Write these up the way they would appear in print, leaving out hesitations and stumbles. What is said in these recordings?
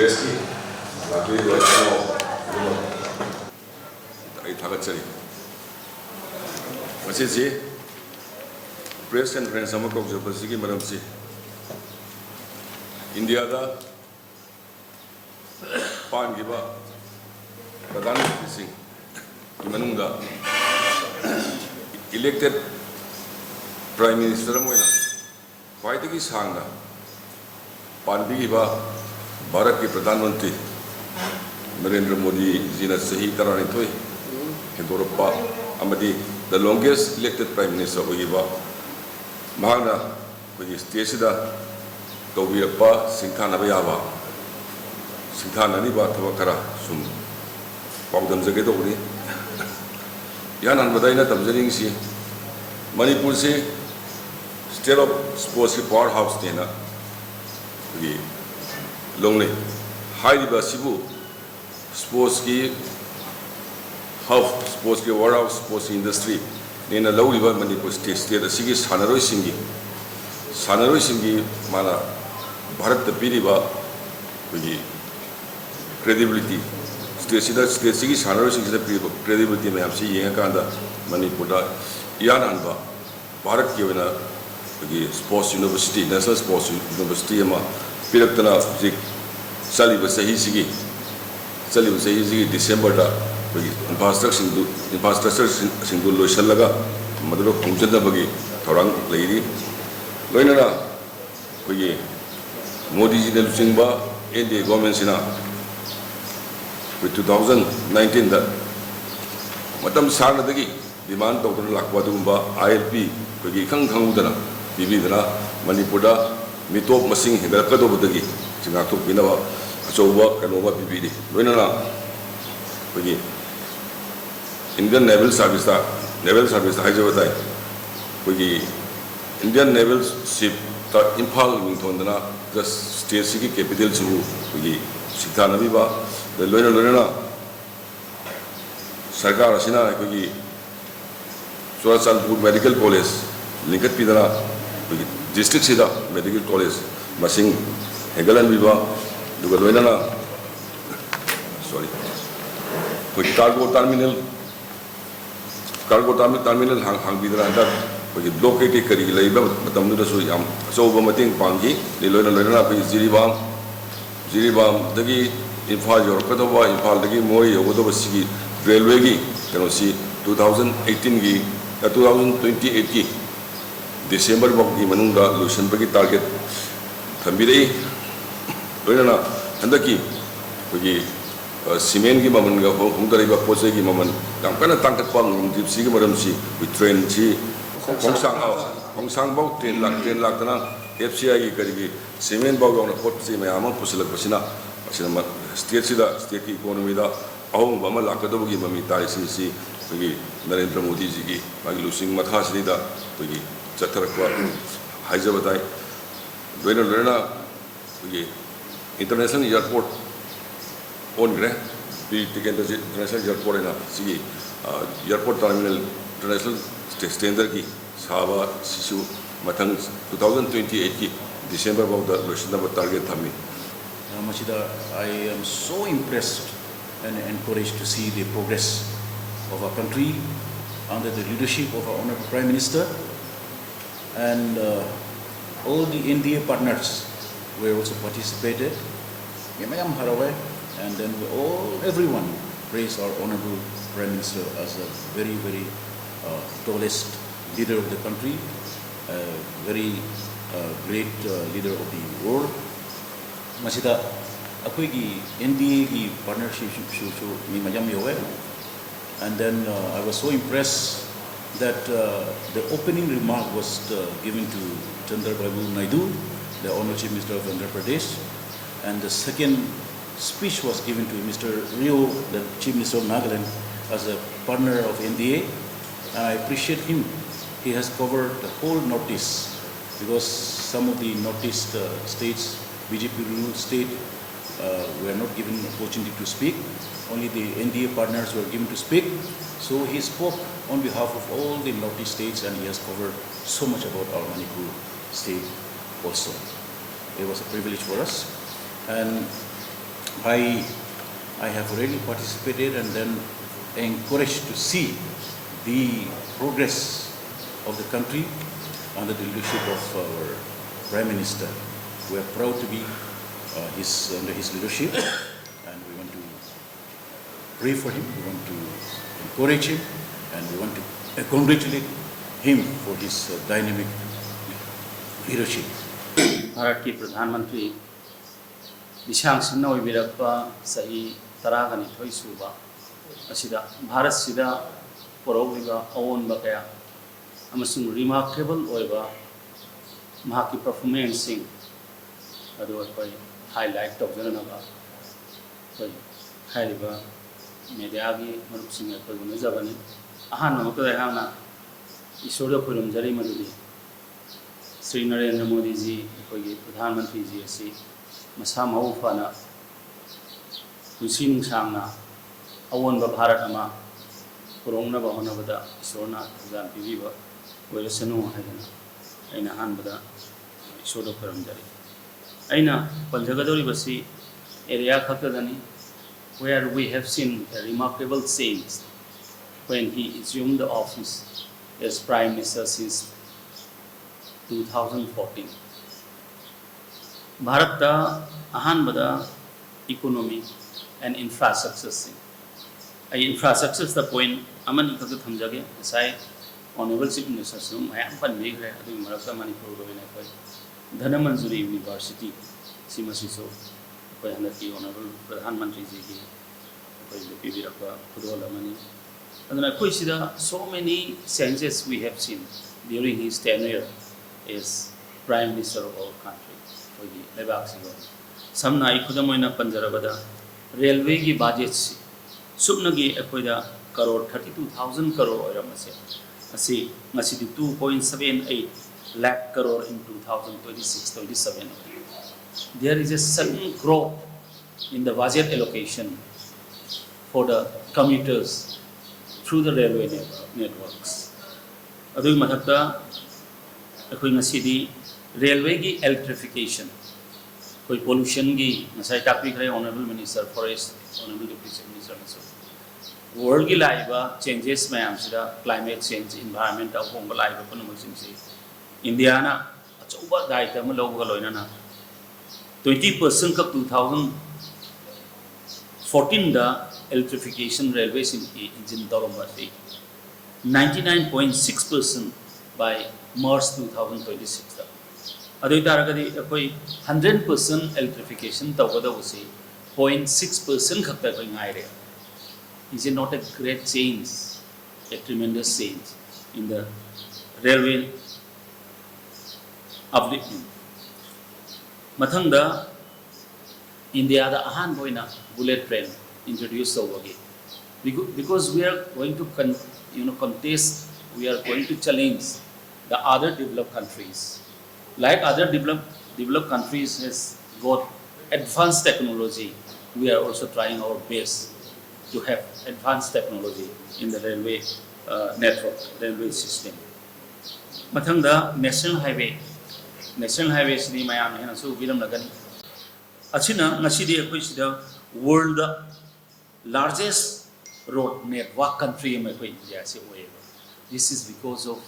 Press Lakri Rachano Itagachari. What's it? Press and friends, some of the Pasiki Madamsi. India, the Pan Giba, Pradhan Singh, Yumnam, elected Prime Minister Moina, Paitaki Sanga, Pandiva, Bharat ke Pradhan Mantri, Narendra Modi, Zina Sahi Taranitoi, Hindoroppa, Amadi, the longest elected Prime Minister of Iva, Mahana, with his Tiesida, Tobiapa, Singhan Abayava, Singhan Aniba, Tawakara, Sum, Pogdam Zagadori, Yanan Badina Tamzaring Si, Manipur Si, State of Sports Powerhouse Dena. Lonely, highly Basibu, sports ki half sports ki war sports industry. Nena low river Manipur state the Sigi Sanaroi Singi Mana Bharat the Piriba with credibility. State Sigi Sanaroi Singh the credibility may have seen Yankanda Manipura Yananba Bharat Kivana Sports University, National Sports University. Piratana Saliba Sahisi December infrastructure Sindulu Shalaga, Maduro Khemchand Bagi, Torang Lady Loinana Modi Singba, India government Sina with 2019 that Madam Sarnadagi demand Dr. Lakwadumba, ILP, Pagi Kang Kangudana, Bibidana, Manipura. Mitop Masing Hidakado Budagi, Singatu Binava, Asoba, Kanova Bibidi. Winana Indian Naval Service, Hyderabad, Indian Naval Ship, Impal Wintondana, the state city capital to Sitana Viva, the Luna Sarkar Sina, Surasanpur Medical College, Linkat Pidana. District Sida Medical College, Masing, Hegalan Viva, Dugalena, sorry, cargo terminal, Hang Vidra, with blockade Karila, Matamuda Suyam, so Vomiting Pangi, the Lena Ziribam, Dagi, Infal Yorkatova, Infal Dagi, Moi, Ogodova Sigi, Railway, can see 2018, 2028. December Boggi Manunga, Lucian Bagi target Tambiri Luna Handaki, Simen Gimamanga, Hungariba Posegi Maman, Kampana Tankapang, Dipsig Madamsi, with train Chi, Hong Sang Bog, 10 Lakana, FCI Karigi, Simen Bog on a port, Simayama, Pusila Pasina, State Sida, State Economy, Ahong Bama Lakadogi Mamita, CC, Narendra Modi Zigi, Maglusin Mathasida, Chatarakwa, Hyderabad, Lena, International Airport on Grant, the International Airport in a Sigi, Airport Terminal, International Standard, Sava, Sisu, Matang 2028, December of the Russian target Tami. Machida, I am so impressed and encouraged to see the progress of our country under the leadership of our Honorable Prime Minister. And all the NDA partners were also participated. And then everyone praised our Honorable Prime Minister as a very, very tallest leader of the country, very great leader of the world. Masida, ako'y NDA partnership ni mayam yawe. And then I was so impressed that the opening remark was given to Chandrababu Naidu, the Honorable Chief Minister of Andhra Pradesh, and the second speech was given to Mr. Rio, the Chief Minister of Nagaland, as a partner of NDA, and I appreciate him. He has covered the whole Northeast, because some of the Northeast states, BJP ruled state, were not given opportunity to speak. Only the NDA partners were given to speak. So he spoke on behalf of all the Northeast states, and he has covered so much about our Manipur state also. It was a privilege for us. And I have really participated and then encouraged to see the progress of the country under the leadership of our Prime Minister. We are proud to be under his leadership, and we want to pray for him, we want to encourage him, and we want to congratulate him for his dynamic leadership. Bharat की प्रधानमंत्री दिशांग सिन्हा ओइबिरक्पा सही तरागनि थोइसुबा असिदा भारत सिदा पोरोबिबा अवोनबा कया अमसुंग remarkable ओइबा महाकी performance सिंग अदु अखोइ highlight तौजनबा अखोइ हाइरिबा media की मरुप सिंग अखोइ गुनजबनि अहान मकदा हाना ईश्वर खुलुमजरी मदुदी श्री नरेंद्र मोदी जी अखोइ प्रधानमंत्री जी असि मसा मऊ फना पुंसी नुंसांगना अवोनबा भारत अमा पुरोंगनबा होनबदा ईश्वरना थजान पिबिबा ओइरसनु हाइदना अइना हानबदा ईश्वर खुलुमजरी अइना पंजगदोरिबसि area खक्तदनी where we have seen a remarkable change when he assumed the office as Prime Minister since 2014. Bharat ahanbada economy and infrastructure sing. Infrastructure the point amani khak thamjage sai honorable chief minister sum mayam pan megre adu marakta manipur go bina koi dhanamanjuri university simasi so koi handaki honorable pradhan mantri ji ki koi pibi rakwa khudol amani aduna koi sida so many changes we have seen during his tenure as Prime Minister of our country. Samna Ikudamoina Panjarabada, railway ki budget Subnagi Apoida crore 32,000 crore Ramase. Asi Masidi 2.78 lakh crore in 2026-27. There is a sudden growth in the budget allocation for the commuters through the railway networks. Adu Mathakta railway की electrification, कोई pollution की नसाई topic रहे honorable minister forest, honorable deputy minister नसो world की Laiba changes में हमसिदा climate change environment अब होंगे लाइबा पन मुझसे इंडिया ना अच्छा उबा दायित्व में लोग गलोइना ना 20% का 2014 दा electrification railways engine तोलंबा से 99.6% by March 2026. Adu taragadi koi 100% electrification tawada usi 0.6% khakta koi ngai re. Is it not a great change, a tremendous change in the railway upliftment? Mathangda India da ahan boina bullet train introduced over again because we are going to contest, we are going to challenge the other developed countries. Like other developed countries has got advanced technology, we are also trying our best to have advanced technology in the railway network, railway system. Mathangda national highway sidi mayam hena su biram lagani. Achina ngasidi akoi sida world largest road network country mai koi India se hoye. This is because of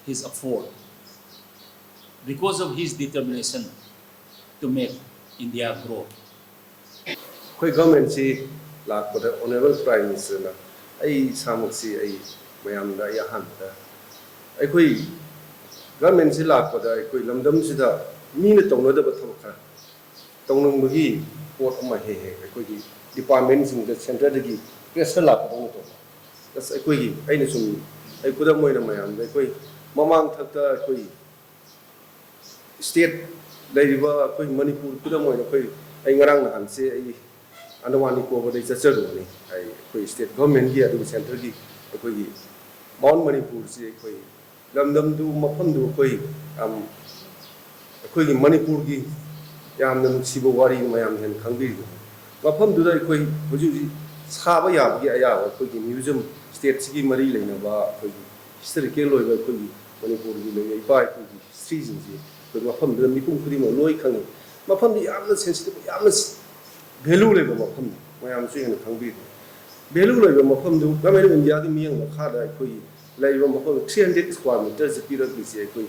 his effort, because of his determination to make India grow. Koi government si lak pada honorable Prime Minister na ai samuk si ai mayam da ya han da ai koi government si lak pada ai koi lamdam si da mi na tong da ba thok kha tong nung gi pot ma he ai koi gi department sing da center da gi pressure lak pada to das ai koi gi ai na sum ai kuda moi na mayam da koi mamang thakta koi state laiba koi Manipur kuda moi na koi ai ngarang na han se ai anawani ko bo dai chacharu ni ai koi state government gi adu center gi koi gi Mount Manipur si koi lamdam du mafam du koi koi gi Manipur gi yam na sibo wari mayam hen khangbi mafam du dai koi buju saba ya gi aya koi gi museum state si gi mari leina ba koi historical loy ba koi Manipur gi lei pai koi Shri ji koi mafam du mi kum khuri mo loi khang mafam di yamna sensitive yamna value level mafam mayam su yen khangbi value level mafam du gamen India ki miyang ma khada koi level mafam 300 square meters pira bi se koi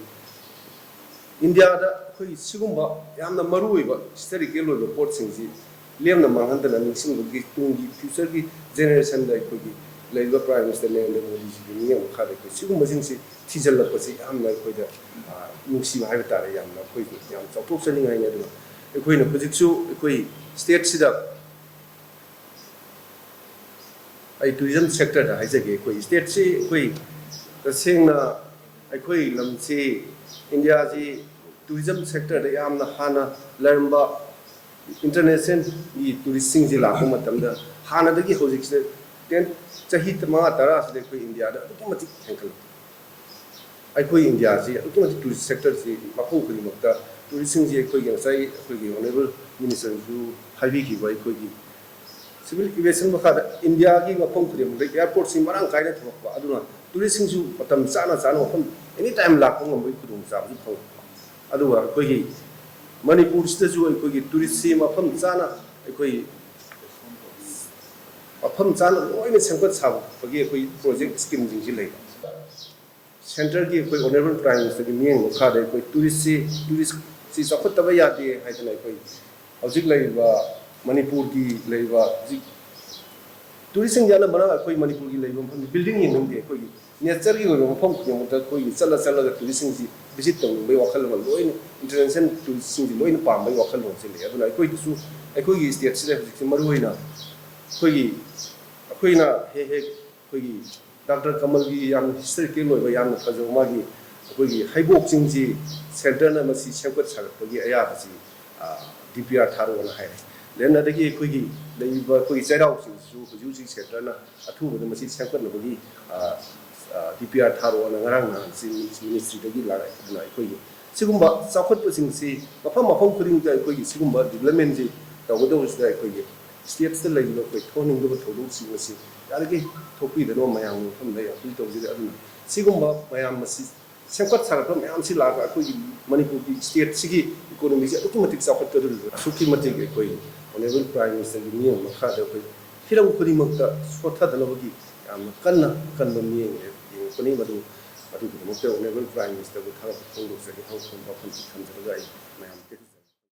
India da koi sigumba yamna maru oiba historical oiba port sing ji lemna manghandana ningsing gi tungi future gi generation da koi level prime minister Narendra Modi ji miyang khada koi sigumba sing si thijal la pasi amna koi da nungsi ba ha ta yamna koi yam chautok saning ai ne du koi na project su koi state sida ai tourism sector da haijage koi state si koi tasengna ai koi lamsi India ji tourism sector da yamna hana laramba international yi tourist sing ji la ko matam da hana da gi hojik se ten chahi tama tara se koi India da automatic henkal ai koi India ji automatic tourist sector ji mapung koi makta tourism ji koi yang sai koi gi honorable minister ju highway ki bai koi gi civil aviation ba khada India ki mapung koi mak airport si marang kai na thok ba aduna tourism ju matam chana mapum anytime la ko ngam ku dum sa ju phau aduwa koi gi Manipur sta ju koi gi tourist si mapum chana koi mapum chana loina sangkot sa ba gi koi project scheme jing ji lai center ki koi honorable prime minister ki miyang khada koi tourist si sakot taba ya de hai na koi hojik lai ba Manipur ki lai ba tourism jana bana koi Manipur ki lai ba building yin nang de koi nature ki go phom ki mo ta koi chala ga tourism ji visit tong bai wakhal ma loin international tourism ji loin pa bai wakhal mo se le aduna koi su koi gi state se ji maru hoina koi na he koi gi Dr. Kamal gi yam history ke loi ba yam na thajo ma gi koi gi haibok jing ji center na ma si changkot sa ko gi aya ba ji DPR tharo na hai lena da gi koi gi dei ba koi chai rao jing su ko ju ji center na athu ba ma si changkot na gi DPR tharo na ngarang na si ministry da gi la na koi gi sigumba sakhot pa sing si mafam khuding da koi gi sigumba development ji da go do da koi gi state se lai lo koi thoning do thodu si ma si yar gi thopi da no mayang pham da ya pi to ji da sigumba mayam ma si sangkot sa ko mayam si la ga koi gi Manipur ki state sigi economy ji automatic sakhot ka dul suki mati ge koi honorable prime minister gi miyang ma kha da koi hiram khudi makta sotha da lo gi yam kanna miyang e koni madu adu ko mo te honorable prime minister ko thang ko lo se gi thang ko ba phan chi tham ja ga mayam